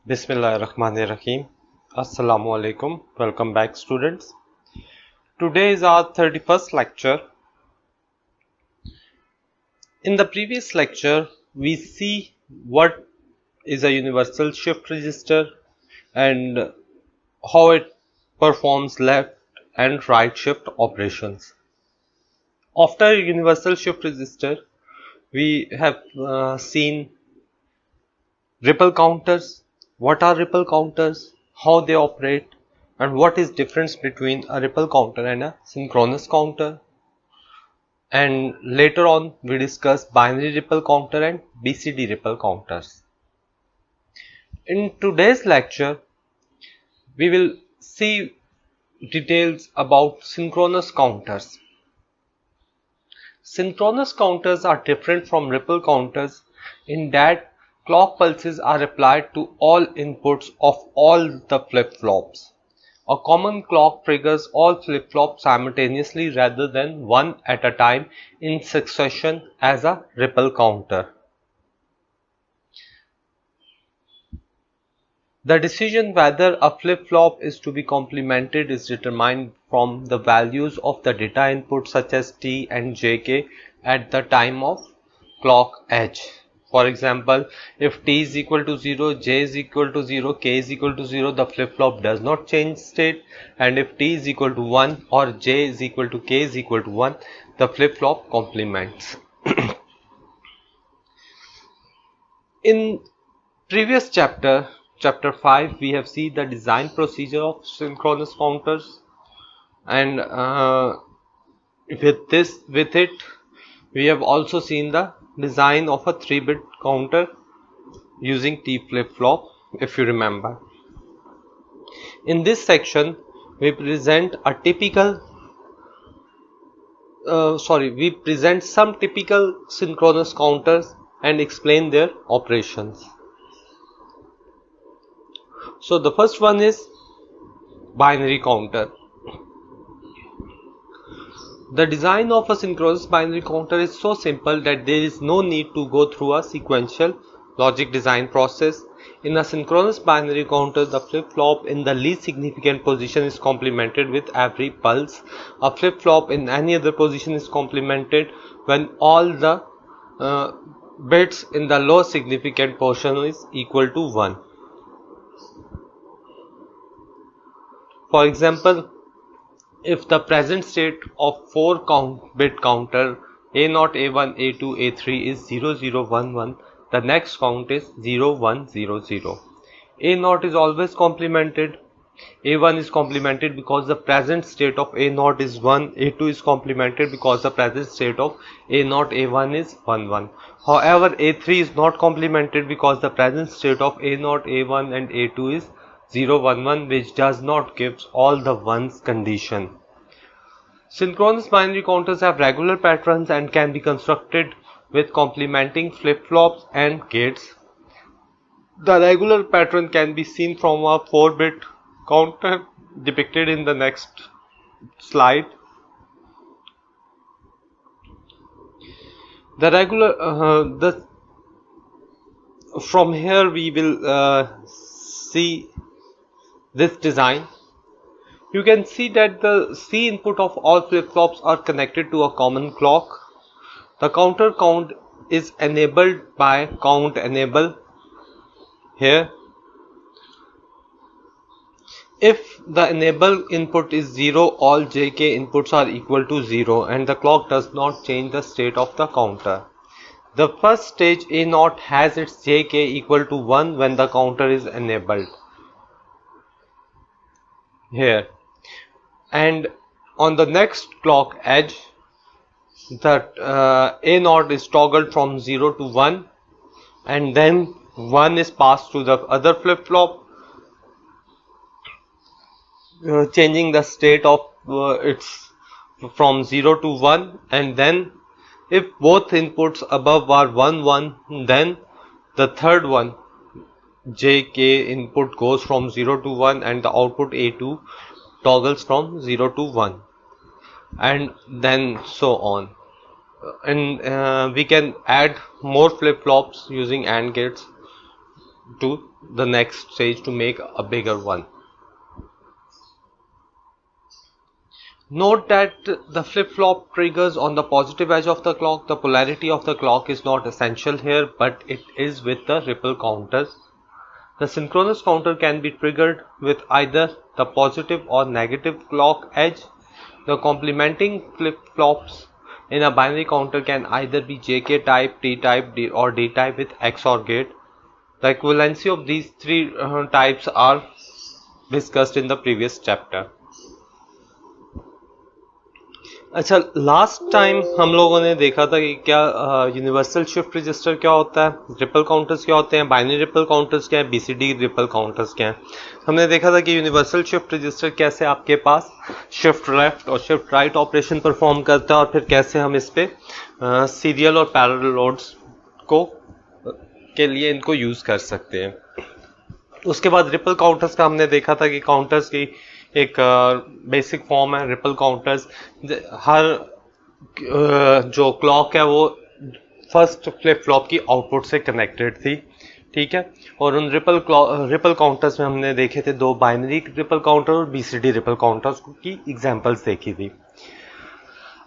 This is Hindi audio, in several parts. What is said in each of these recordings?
Bismillahirrahmanirrahim. Assalamu alaikum. Welcome back, students. Today is our 31st lecture. In the previous lecture, we see what is a universal shift register and how it performs left and right shift operations. After universal shift register, we have seen ripple counters. What are ripple counters? How they operate? And what is difference between a ripple counter and a synchronous counter? And later on we discuss binary ripple counter and BCD ripple counters. In today's lecture we will see details about synchronous counters. Synchronous counters are different from ripple counters in that clock pulses are applied to all inputs of all the flip-flops. A common clock triggers all flip-flops simultaneously rather than one at a time in succession as a ripple counter. The decision whether a flip-flop is to be complemented is determined from the values of the data input such as T and JK at the time of clock edge. For example, if T is equal to 0, J is equal to 0, K is equal to 0, the flip-flop does not change state, and if T is equal to 1 or J is equal to K is equal to 1, the flip-flop complements. In previous chapter 5, we have seen the design procedure of synchronous counters, and with it we have also seen the design of a 3-bit counter using T flip-flop, if you remember. In this section we present some typical synchronous counters and explain their operations. So the first one is binary counter. The design of a synchronous binary counter is so simple that there is no need to go through a sequential logic design process. In a synchronous binary counter, the flip-flop in the least significant position is complemented with every pulse. A flip-flop in any other position is complemented when all the bits in the lowest significant portion is equal to 1. For example, if the present state of 4-bit counter A0, A1, A2, A3 is 0011, the next count is 0100. A0 is always complemented. A1 is complemented because the present state of A0 is 1. A2 is complemented because the present state of A0, A1 is 11. However, A3 is not complemented because the present state of A0, A1 and A2 is 011, which does not give all the ones condition. Synchronous binary counters have regular patterns and can be constructed with complementing flip-flops and gates. The regular pattern can be seen from a 4-bit counter depicted in the next slide. From here we will see this design. You can see that the C input of all flip-flops are connected to a common clock. The counter count is enabled by count enable here. If the enable input is 0, all JK inputs are equal to 0 and the clock does not change the state of the counter. The first stage A0 has its JK equal to 1 when the counter is enabled here, and on the next clock edge that A0 is toggled from 0 to 1 and then 1 is passed to the other flip-flop, changing the state of its from 0 to 1, and then if both inputs above are 1 1, then the third one JK input goes from 0 to 1 and the output A2 toggles from 0 to 1, and then so on. And we can add more flip-flops using AND gates. to the next stage to make a bigger one. Note that the flip-flop triggers on the positive edge of the clock. The polarity of the clock is not essential here, but it is with the ripple counters. The synchronous counter can be triggered with either the positive or negative clock edge. The complementing flip-flops in a binary counter can either be JK type, T type, or D type with XOR gate. The equivalency of these three types are discussed in the previous chapter. अच्छा, लास्ट टाइम हम लोगों ने देखा था कि क्या यूनिवर्सल शिफ्ट रजिस्टर क्या होता है, रिपल काउंटर्स क्या होते हैं, बाइनरी रिपल काउंटर्स क्या है, बीसीडी रिपल काउंटर्स क्या है. हमने देखा था कि यूनिवर्सल शिफ्ट रजिस्टर कैसे आपके पास शिफ्ट लेफ्ट और शिफ्ट राइट ऑपरेशन परफॉर्म करता है और फिर कैसे हम इस पे सीरियल और पैरेलल लोड्स को के लिए इनको यूज कर सकते हैं. उसके बाद रिपल काउंटर्स का हमने देखा था कि काउंटर्स की एक बेसिक फॉर्म है रिपल काउंटर्स. हर जो क्लॉक है वो फर्स्ट फ्लिप फ्लॉप की आउटपुट से कनेक्टेड थी, ठीक है. और उन रिपल काउंटर्स में हमने देखे थे दो बाइनरी रिपल काउंटर और बीसीडी रिपल काउंटर्स की एग्जांपल्स देखी थी.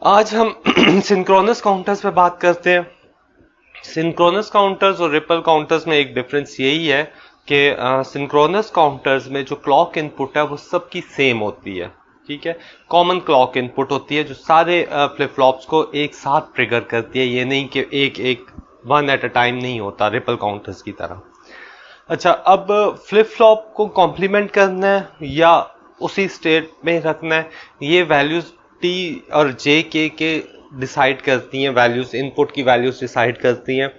आज हम सिंक्रोनस काउंटर्स पे बात करते हैं. सिंक्रोनस काउंटर्स और रिपल काउंटर्स में एक डिफरेंस यही है कि सिंक्रोनस काउंटर्स में जो क्लॉक इनपुट है वो सबकी सेम होती है, ठीक है. कॉमन क्लॉक इनपुट होती है जो सारे फ्लिप फ्लॉप्स को एक साथ ट्रिगर करती है. ये नहीं कि एक वन एट अ टाइम नहीं होता रिपल काउंटर्स की तरह. अच्छा, अब फ्लिप फ्लॉप को कॉम्प्लीमेंट करना है या उसी स्टेट में रखना है, ये वैल्यूज टी और जे के डिसाइड करती हैं. वैल्यूज इनपुट की वैल्यूज डिसाइड करती हैं.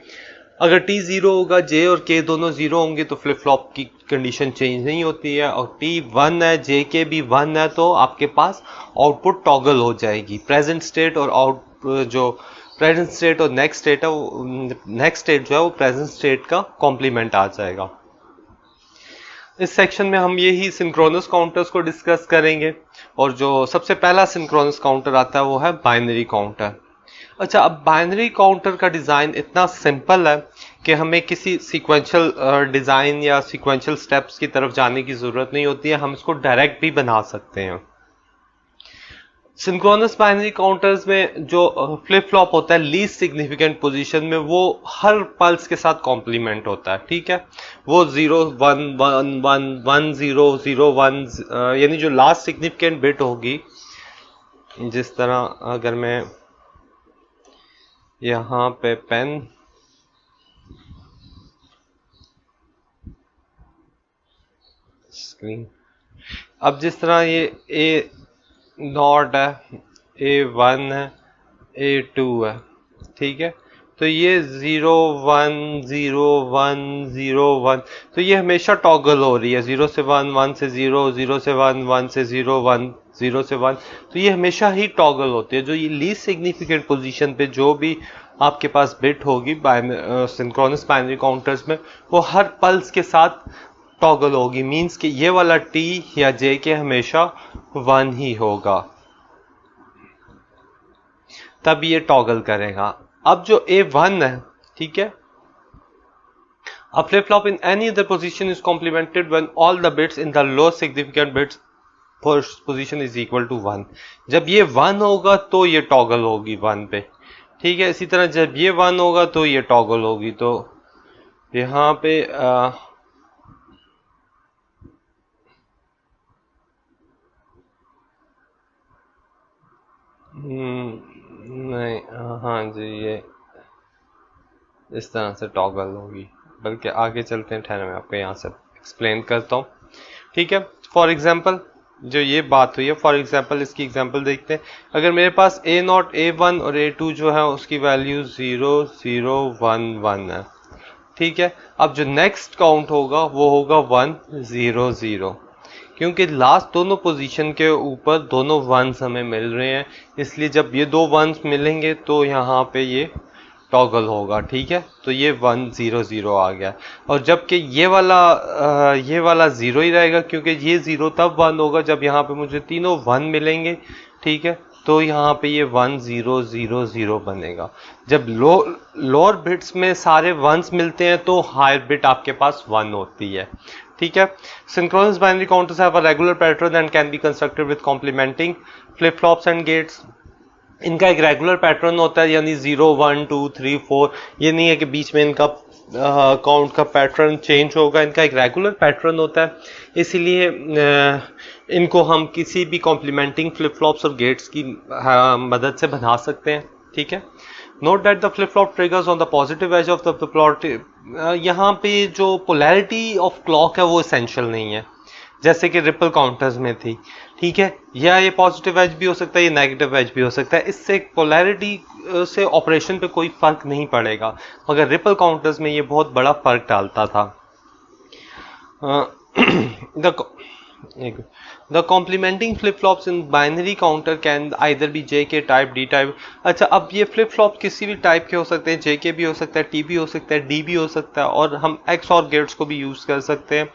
अगर टी जीरो होगा, जे और के दोनों जीरो होंगे तो फ्लिप फ्लॉप की कंडीशन चेंज नहीं होती है. और टी वन है, जे के भी वन है तो आपके पास आउटपुट टॉगल हो जाएगी. प्रेजेंट स्टेट और जो प्रेजेंट स्टेट और नेक्स्ट स्टेट है वो नेक्स्ट स्टेट जो है वो प्रेजेंट स्टेट का कॉम्प्लीमेंट आ जाएगा. इस सेक्शन में हम यही सिंक्रोनस काउंटर्स को डिस्कस करेंगे और जो सबसे पहला सिंक्रोनस काउंटर आता है वो है बाइनरी काउंटर. अच्छा, अब बाइनरी काउंटर का डिज़ाइन इतना सिंपल है कि हमें किसी सीक्वेंशियल डिज़ाइन या सीक्वेंशियल स्टेप्स की तरफ जाने की ज़रूरत नहीं होती है. हम इसको डायरेक्ट भी बना सकते हैं. सिंक्रोनस बाइनरी काउंटर्स में जो फ्लिप फ्लॉप होता है लीस्ट सिग्निफिकेंट पोजीशन में वो हर पल्स के साथ कॉम्प्लीमेंट होता है, ठीक है. वो 0 1 1 1 1 0 0 1 यानी जो लास्ट सिग्निफिकेंट बिट होगी, जिस तरह अगर मैं यहाँ पे पेन स्क्रीन, अब जिस तरह ये ए नॉट है, A1 है, A2 है, ठीक है. तो ये 0 1 0 1 0 1 तो ये हमेशा टॉगल हो रही है. 0 से 1 1 से 0 0 से 1 1 से 0 1 0 से 1 तो ये हमेशा ही टॉगल होती है. जो ये लीस्ट सिग्निफिकेंट पोजीशन पे जो भी आपके पास बिट होगी सिंक्रोनस बाइनरी काउंटर्स में वो हर पल्स के साथ टॉगल होगी. मींस कि ये वाला टी या जे के हमेशा 1 ही होगा, तब ये टॉगल करेगा. अब जो A1 है, ठीक है, a flip flop in any other position is complemented when all the bits in the lowest significant bits position is equal to 1. जब ये 1 होगा तो ये टॉगल होगी 1 पे, ठीक है. इसी तरह जब ये 1 होगा तो ये टॉगल होगी. तो यहाँ पे नहीं, हाँ जी, ये इस तरह से टॉगल होगी. बल्कि आगे चलते हैं, ठहरे मैं आपको यहाँ से एक्सप्लेन करता हूँ, ठीक है. फॉर एग्जांपल जो ये बात हुई है, फॉर एग्जांपल इसकी एग्जांपल देखते हैं. अगर मेरे पास A0 A1 और A2 जो है उसकी वैल्यू 0 0 1 1 है, ठीक है. अब जो नेक्स्ट काउंट होगा वो होगा 1 0 0, क्योंकि लास्ट दोनों पोजीशन के ऊपर दोनों वंस हमें मिल रहे हैं, इसलिए जब ये दो वंस मिलेंगे तो यहाँ पे ये टॉगल होगा, ठीक है. तो ये 1 0 0 आ गया. और जबकि ये वाला 0 ही रहेगा, क्योंकि ये 0 तब 1 होगा जब यहाँ पे मुझे तीनों 1 मिलेंगे, ठीक है. तो यहाँ पे ये 1 0 0 0 बनेगा। जब लोअर बिट्स में सारे वंस मिलते हैं तो हायर बिट आपके पास 1 होती है, ठीक है। Synchronous binary counters have a regular pattern and can be constructed with complementing flip flops and gates. इनका एक रेगुलर पैटर्न होता है, यानी 0 1 2 3 4, ये नहीं है कि बीच में इनका काउंट का पैटर्न चेंज होगा। इनका एक रेगुलर पैटर्न होता है, इसीलिए इनको हम किसी भी कॉम्प्लीमेंटिंग फ्लिप फ्लॉप्स और गेट्स की मदद से बना सकते हैं, ठीक है। Note that the flip flop triggers on the positive edge of the plot. यहाँ पे जो पोलैरिटी ऑफ क्लॉक है वो एसेंशियल नहीं है, जैसे कि रिपल काउंटर्स में थी, ठीक है। या ये पॉजिटिव एज भी हो सकता है, ये नेगेटिव एज भी हो सकता है, इससे पोलैरिटी से ऑपरेशन पे कोई फर्क नहीं पड़ेगा, मगर रिपल काउंटर्स में ये बहुत बड़ा फर्क डालता था। The complementing flip-flops in binary counter can either be JK type, D type। अच्छा, अब ये फ्लिप फ्लॉप किसी भी टाइप के हो सकते हैं, JK भी हो सकता है, T भी हो सकता है, D भी हो सकता है, और हम X और गेट्स को भी यूज कर सकते हैं।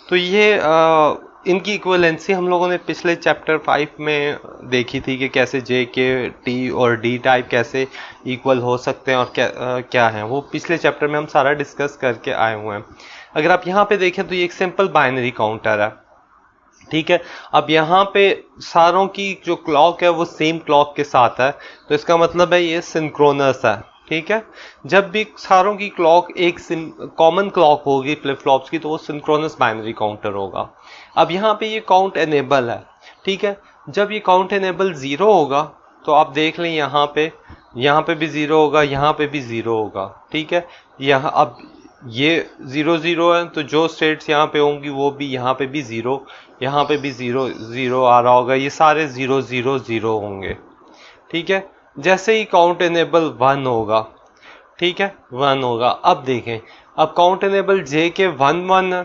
तो ये इनकी इक्विवेलेंसी हम लोगों ने पिछले चैप्टर 5 में देखी थी कि कैसे JK, T और D टाइप कैसे इक्वल हो सकते हैं और क्या है, वो पिछले चैप्टर में हम सारा डिस्कस करके आए हुए हैं। अगर आप यहाँ पे देखें तो ये एक सिंपल बाइनरी काउंटर है, ठीक है। अब यहाँ पे सारों की जो क्लॉक है वो सेम क्लॉक के साथ है, तो इसका मतलब है ये सिंक्रोनस है, ठीक है। जब भी सारों की क्लॉक एक कॉमन क्लॉक होगी फ्लिप फ्लॉप्स की, तो वो सिंक्रोनस बाइनरी काउंटर होगा। अब यहाँ पे ये काउंट एनेबल है, ठीक है। जब ये काउंट एनेबल 0 होगा तो आप देख लें यहाँ पे भी 0 होगा, यहाँ पे भी 0 होगा, ठीक है। यहाँ अब ये 0 0 है, तो जो स्टेट्स यहाँ पे होंगी वो भी यहाँ पे भी 0, यहाँ पे भी 0 0 आ रहा होगा, ये सारे 0 0 0 होंगे, ठीक है। जैसे ही काउंट एनेबल 1 होगा, ठीक है, 1 होगा। अब देखें, अब काउंट एनेबल J के 1 1 है,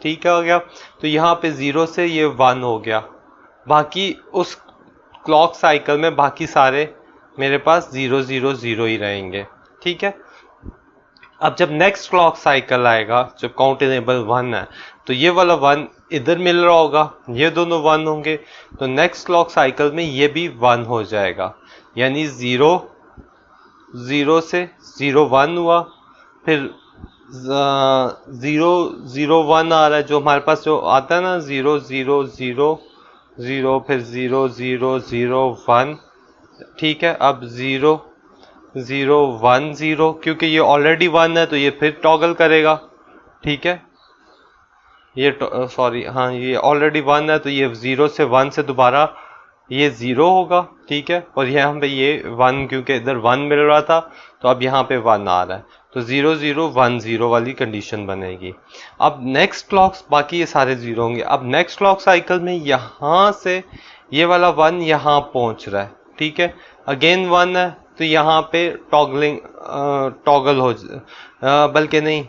ठीक है, हो गया। तो यहाँ पे 0 से ये 1 हो गया, बाकी उस क्लॉक साइकिल में बाकी सारे मेरे पास 0 0 0 ही रहेंगे, ठीक है। अब जब नेक्स्ट क्लॉक साइकिल आएगा, जब काउंट एनेबल 1 है, तो ये वाला 1 इधर मिल रहा होगा, ये दोनों 1 होंगे, तो नेक्स्ट क्लॉक साइकिल में ये भी 1 हो जाएगा, यानी 0 0 से 0 1 हुआ, फिर 0 0 1 आ रहा है, जो हमारे पास जो आता है ना 0 0 0 0, फिर 0 0 0 1, ठीक है। अब 0 0 1 0, क्योंकि ये ऑलरेडी 1 है तो ये फिर टॉगल करेगा, ठीक है। ये सॉरी, हाँ, ये ऑलरेडी 1 है तो ये 0 से 1 से दोबारा ये 0 होगा, ठीक है। और यहाँ पे ये 1, क्योंकि इधर 1 मिल रहा था तो अब यहाँ पे 1 आ रहा है, तो 0 0 1 0 वाली कंडीशन बनेगी। अब नेक्स्ट क्लॉक, बाकी ये सारे 0 होंगे। अब नेक्स्ट क्लॉक साइकिल में यहाँ से ये वाला 1 यहाँ पहुँच रहा है, ठीक है, अगेन 1 है, तो यहाँ पे टॉगल हो बल्कि नहीं,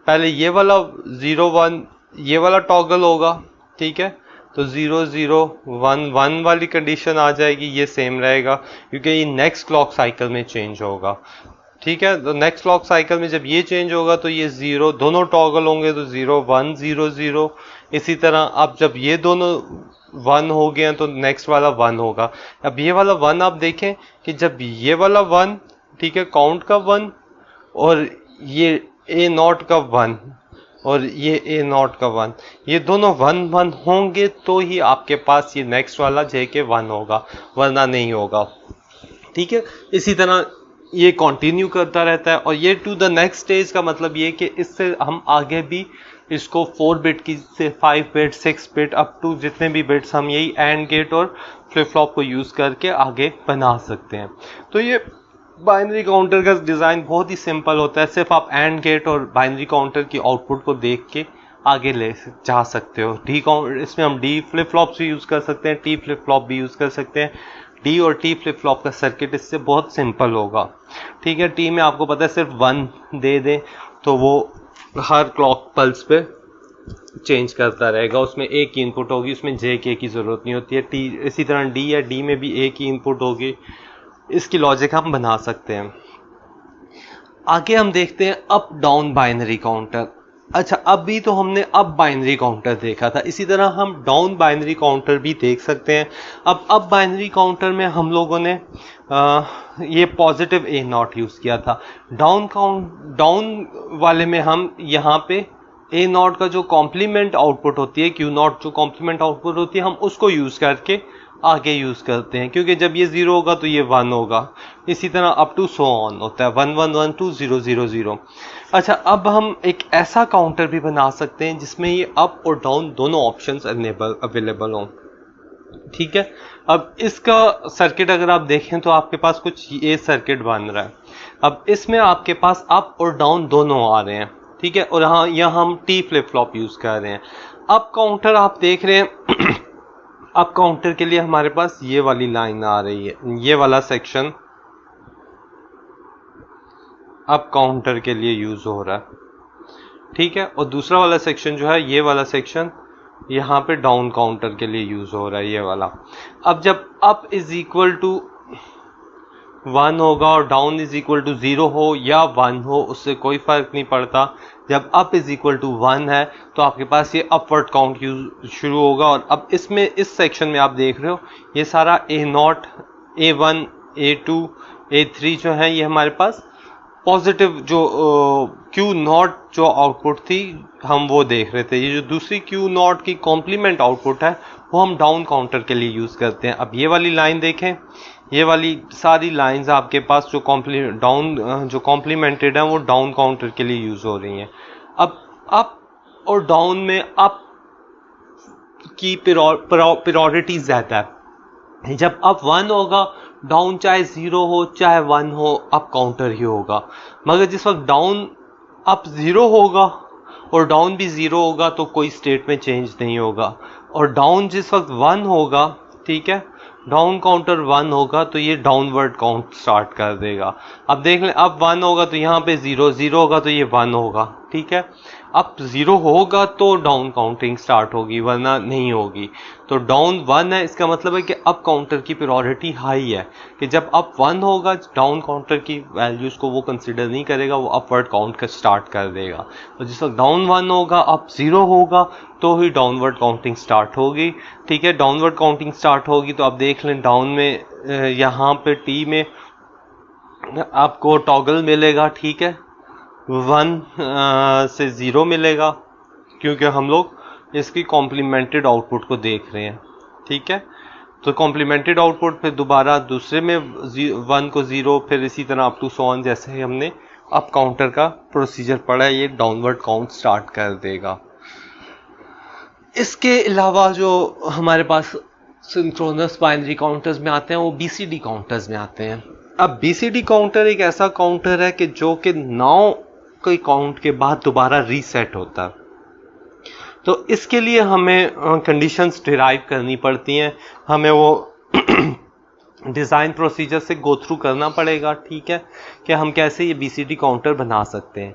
पहले ये वाला 0 1 ये वाला टॉगल होगा, ठीक है। तो 0 0 1 1 वाली कंडीशन आ जाएगी, ये सेम रहेगा क्योंकि ये नेक्स्ट क्लॉक साइकिल में चेंज होगा, ठीक है। तो नेक्स्ट क्लॉक साइकिल में जब ये चेंज होगा तो ये 0 दोनों टॉगल होंगे, तो 0 1 0 0। इसी तरह अब जब ये दोनों 1 हो गए हैं तो नेक्स्ट वाला 1 होगा। अब ये वाला 1 आप देखें कि जब ये वाला 1, ठीक है, काउंट का 1, और ये A0 का 1 और ये A0 का 1, ये दोनों 1 1 होंगे तो ही आपके पास ये नेक्स्ट वाला JK 1 होगा, वरना नहीं होगा, ठीक है। इसी तरह ये कंटिन्यू करता रहता है, और ये टू द नेक्स्ट स्टेज का मतलब ये कि इससे हम आगे भी इसको 4 बिट की से 5 बिट 6 बिट अप टू जितने भी बिट्स हम यही एंड गेट और फ्लिप फ्लॉप को यूज़ करके आगे बना सकते हैं। तो ये बाइनरी काउंटर का डिज़ाइन बहुत ही सिंपल होता है, सिर्फ आप एंड गेट और बाइनरी काउंटर की आउटपुट को देख के आगे ले जा सकते हो। डी काउंट, इसमें हम डी फ्लिप फ्लॉप्स भी यूज़ कर सकते हैं, टी फ्लिप फ्लॉप भी यूज़ कर सकते हैं। डी और टी फ्लिप फ्लॉप का सर्किट इससे बहुत सिंपल होगा, ठीक है। टी में आपको पता है सिर्फ 1 दे दें तो वो हर क्लॉक पल्स पे चेंज करता रहेगा, उसमें एक ही इनपुट होगी, उसमें JK की ज़रूरत नहीं होती है। टी इसी तरह डी है, डी में भी एक ही इनपुट होगी, इसकी लॉजिक हम बना सकते हैं। आगे हम देखते हैं अप डाउन बाइनरी काउंटर। अच्छा, अभी तो हमने अप बाइनरी काउंटर देखा था, इसी तरह हम डाउन बाइनरी काउंटर भी देख सकते हैं। अब अप बाइनरी काउंटर में हम लोगों ने ये पॉजिटिव ए नॉट यूज किया था। डाउन वाले में हम यहाँ पे ए नॉट का जो कॉम्प्लीमेंट आउटपुट होती है, क्यू नॉट जो कॉम्प्लीमेंट आउटपुट होती है, हम उसको यूज करके आगे यूज करते हैं, क्योंकि जब ये 0 होगा तो ये 1 होगा। इसी तरह अप टू सो ऑन होता है, 1 1 1 2 0 0 0। अच्छा, अब हम एक ऐसा काउंटर भी बना सकते हैं जिसमें ये अप और डाउन दोनों ऑप्शंस अवेलेबल हों। ठीक है, अब इसका सर्किट अगर आप देखें तो आपके पास कुछ ये सर्किट बन रहा है। अब इसमें आपके पास अप और डाउन दोनों आ रहे हैं। ठीक है, और हाँ, यहाँ हम टी फ्लिप फ्लॉप यूज कर रहे हैं। अप काउंटर आप देख रहे हैं अप काउंटर के लिए हमारे पास ये वाली लाइन आ रही है, ये वाला सेक्शन अप काउंटर के लिए यूज हो रहा है। ठीक है, और दूसरा वाला सेक्शन जो है, ये वाला सेक्शन यहाँ पे डाउन काउंटर के लिए यूज हो रहा है, ये वाला। अब जब अप इज इक्वल टू 1 होगा और डाउन इज इक्वल टू 0 हो या 1 हो, उससे कोई फर्क नहीं पड़ता। जब अप इज इक्वल टू 1 है तो आपके पास ये अपवर्ड काउंट यूज शुरू होगा। और अब इसमें इस सेक्शन में आप देख रहे हो ये सारा A0, A1, A2, A3 जो है, ये हमारे पास पॉजिटिव जो Q0 जो आउटपुट थी हम वो देख रहे थे। ये जो दूसरी Q0 की कॉम्प्लीमेंट आउटपुट है वो हम डाउन काउंटर के लिए यूज करते हैं। अब ये वाली लाइन देखें, ये वाली सारी लाइंस आपके पास जो कॉम्प्लीमेंटेड है वो डाउन काउंटर के लिए यूज हो रही हैं। अब अप और डाउन में अप की प्रायोरिटी ज्यादा है। जब अप 1 होगा, डाउन चाहे 0 हो चाहे 1 हो, अप काउंटर ही होगा। मगर जिस वक्त डाउन अप 0 होगा और डाउन भी 0 होगा तो कोई स्टेट में चेंज नहीं होगा। और डाउन जिस वक्त 1 होगा, ठीक है, डाउन काउंटर 1 होगा तो ये डाउनवर्ड काउंट स्टार्ट कर देगा। अब देख लें, अब 1 होगा तो यहाँ पे 0, 0 होगा तो ये 1 होगा। ठीक है, अब 0 होगा तो डाउन काउंटिंग स्टार्ट होगी, वरना नहीं होगी। तो डाउन 1 है, इसका मतलब है कि अप काउंटर की प्रायोरिटी हाई है, कि जब अप 1 होगा डाउन काउंटर की वैल्यूज को वो कंसिडर नहीं करेगा, वो अपवर्ड काउंट का स्टार्ट कर देगा। तो जिस वक्त डाउन 1 होगा, अप 0 होगा तो ही डाउनवर्ड काउंटिंग स्टार्ट होगी। ठीक है, डाउनवर्ड काउंटिंग स्टार्ट होगी तो आप देख लें डाउन में यहाँ पे टी में आपको टॉगल मिलेगा। ठीक है, 1 से 0 मिलेगा, क्योंकि हम लोग इसकी कॉम्प्लीमेंटेड आउटपुट को देख रहे हैं। ठीक है, तो कॉम्प्लीमेंटेड आउटपुट फिर दोबारा दूसरे में 1 को 0, फिर इसी तरह अप टू सो ऑन, जैसे ही हमने अप काउंटर का प्रोसीजर पढ़ा है, ये डाउनवर्ड काउंट स्टार्ट कर देगा। इसके अलावा जो हमारे पास सिंक्रोनस बाइनरी काउंटर्स में आते हैं वो BCD काउंटर्स में आते हैं। अब BCD काउंटर एक ऐसा काउंटर है कि जो कि 9 के काउंट के बाद दोबारा रीसेट होता है। तो इसके लिए हमें कंडीशंस डिराइव करनी पड़ती हैं, हमें वो डिज़ाइन प्रोसीजर से गो थ्रू करना पड़ेगा। ठीक है, कि हम कैसे ये BCD काउंटर बना सकते हैं।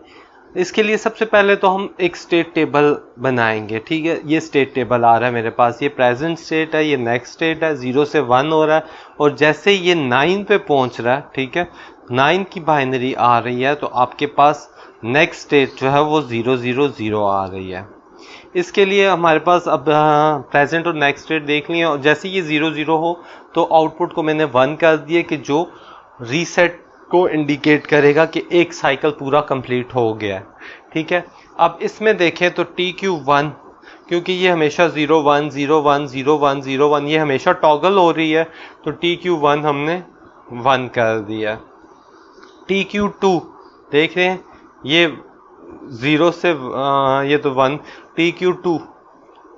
इसके लिए सबसे पहले तो हम एक स्टेट टेबल बनाएंगे। ठीक है, ये स्टेट टेबल आ रहा है मेरे पास, ये प्रेजेंट स्टेट है, ये नेक्स्ट स्टेट है, 0 से 1 हो रहा है, और जैसे ये 9 पे पहुंच रहा है, ठीक है, 9 की बाइनरी आ रही है, तो आपके पास नेक्स्ट स्टेट जो है वो 0 0 0 आ रही है। इसके लिए हमारे पास अब प्रेजेंट और नेक्स्ट स्टेट देख लिए, और जैसे ये 0 0 हो तो आउटपुट को मैंने 1 कर दिया, कि जो रीसेट को इंडिकेट करेगा कि एक साइकिल पूरा कंप्लीट हो गया है। ठीक है, अब इसमें देखें तो TQ1, क्योंकि ये हमेशा 0 1 0 1 0 1 0 1 ये हमेशा टॉगल हो रही है, तो TQ1 हमने 1 कर दिया। TQ2 देख रहे हैं, ये 0 से ये तो 1, TQ2,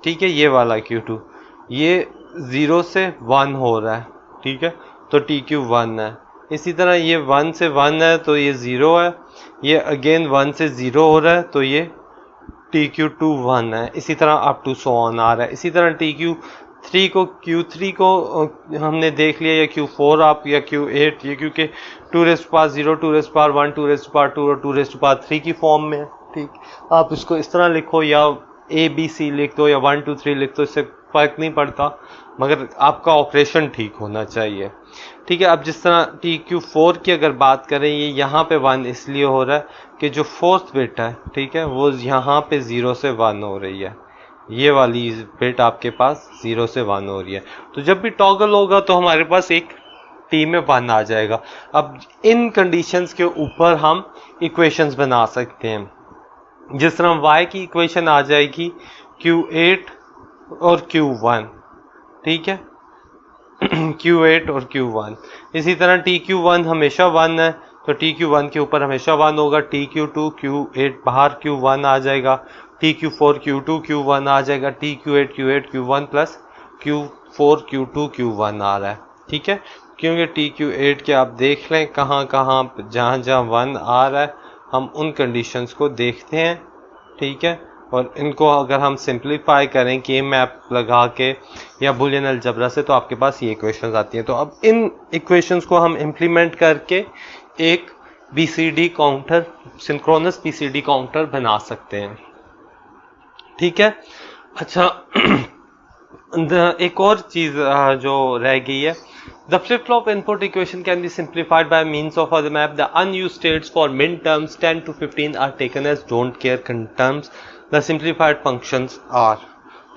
ठीक है, ये वाला Q2 ये 0 से 1 हो रहा है। ठीक है, तो TQ1 है। इसी तरह ये 1 से 1 है तो ये 0 है, ये अगेन 1 से 0 हो रहा है तो ये TQ2 1 है। इसी तरह अप टू सो ऑन आ रहा है। इसी तरह Q3 को हमने देख लिया, या Q4 आप या Q8, ये क्योंकि 2⁻0 2⁻1 2⁻2 और 2⁻3 की फॉर्म में है। ठीक, आप इसको इस तरह लिखो या ABC लिख दो या 1 2 3 लिख दो, इससे फ़र्क नहीं पड़ता, मगर आपका ऑपरेशन ठीक होना चाहिए। ठीक है, अब जिस तरह TQ4 की अगर बात करें, ये यहाँ पे 1 इसलिए हो रहा है कि जो फोर्थ बिट है, ठीक है, वो यहाँ पे 0 से 1 हो रही है। ये वाली बिट आपके पास 0 से 1 हो रही है। तो जब भी टॉगल होगा तो हमारे पास एक T में 1 आ जाएगा। अब इन कंडीशंस के ऊपर हम इक्वेशंस बना सकते हैं। जिस तरह y की इक्वेशन आ जाएगी Q8 और Q1, ठीक है, Q8 और Q1। इसी तरह TQ1 हमेशा 1 है, तो TQ1 के ऊपर हमेशा 1 होगा। TQ2 Q8 बाहर Q1 आ जाएगा, TQ4 Q2 Q1 आ जाएगा, TQ8 Q8 Q1 plus Q4 Q2 Q1 आ रहा है। ठीक है, क्योंकि TQ8 के आप देख लें कहाँ कहाँ जहाँ जहाँ 1 आ रहा है, हम उन कंडीशंस को देखते हैं। ठीक है, और इनको अगर हम सिंप्लीफाई करें के मैप लगा के या बुलियन अलजबरा से, तो आपके पास ये इक्वेशंस आती हैं। तो अब इन इक्वेशंस को हम इम्प्लीमेंट करके एक BCD counter, synchronous BCD counter बना सकते हैं। ठीक है, अच्छा एक और चीज़ जो रह गई है, the flip-flop input equation can be simplified by means of the map. The unused states for min terms 10 to 15 are taken as don't care terms. The simplified functions are,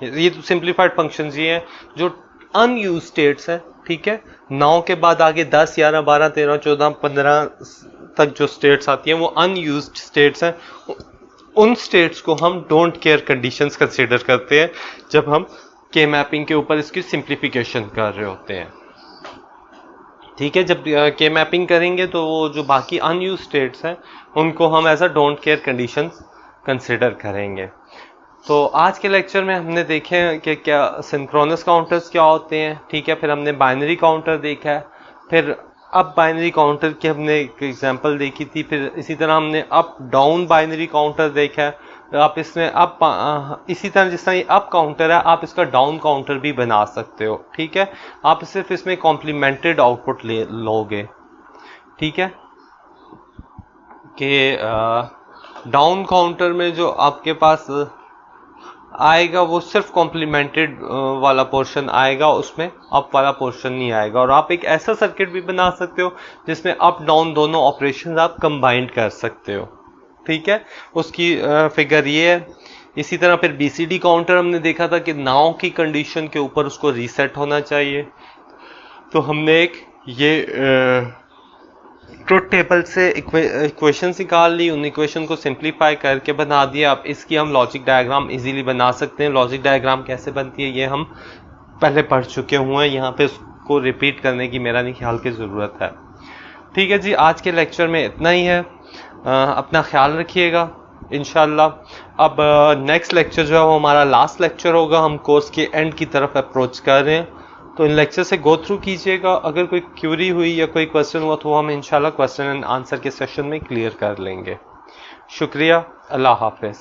ये तो simplified functions ये हैं जो unused states हैं। ठीक है, 9 के बाद आगे 10, 11, 12, 13, 14, 15 तक जो states आती हैं वो unused states हैं। उन states को हम don't care conditions consider करते हैं जब हम के मैपिंग के ऊपर इसकी सिंप्लीफिकेशन कर रहे होते हैं। ठीक है, जब के मैपिंग करेंगे तो वो जो बाकी अनयूज स्टेट्स हैं उनको हम as a don't care conditions consider करेंगे। तो आज के लेक्चर में हमने देखे कि क्या सिंक्रोनस काउंटर्स क्या होते हैं। ठीक है, फिर हमने बाइनरी काउंटर देखा है, फिर अब बाइनरी काउंटर की हमने एक एग्जांपल देखी थी, फिर इसी तरह हमने अप डाउन बाइनरी काउंटर देखा है। आप इसमें अप इसी तरह जिस तरह ये अप काउंटर है, आप इसका डाउन काउंटर भी बना सकते हो। ठीक है, आप सिर्फ इसमें कॉम्प्लीमेंटेड आउटपुट ले लोगे। ठीक है, कि डाउन काउंटर में जो आपके पास आएगा वो सिर्फ कॉम्प्लीमेंटेड वाला पोर्शन आएगा, उसमें अप वाला पोर्शन नहीं आएगा। और आप एक ऐसा सर्किट भी बना सकते हो जिसमें अप डाउन दोनों ऑपरेशंस आप कंबाइंड कर सकते हो। ठीक है, उसकी फिगर ये है। इसी तरह फिर BCD काउंटर हमने देखा था कि नाउ की कंडीशन के ऊपर उसको रीसेट होना चाहिए। तो हमने एक ये ट्रुथ टेबल से इक्वेशन निकाल ली, उन इक्वेशन को सिंप्लीफाई करके बना दिया। अब इसकी हम लॉजिक डायग्राम इजीली बना सकते हैं। लॉजिक डायग्राम कैसे बनती है ये हम पहले पढ़ चुके हुए हैं, यहाँ पे उसको रिपीट करने की मेरा नहीं ख्याल की ज़रूरत है। ठीक है जी, आज के लेक्चर में इतना ही है। अपना ख्याल रखिएगा इंशाल्लाह। अब नेक्स्ट लेक्चर जो है वो हमारा लास्ट लेक्चर होगा। हम कोर्स के एंड की तरफ अप्रोच कर रहे हैं, तो इन लेक्चर से गो थ्रू कीजिएगा। अगर कोई क्यूरी हुई या कोई क्वेश्चन हुआ तो हम इंशाल्लाह क्वेश्चन एंड आंसर के सेशन में क्लियर कर लेंगे। शुक्रिया, अल्लाह हाफिज़।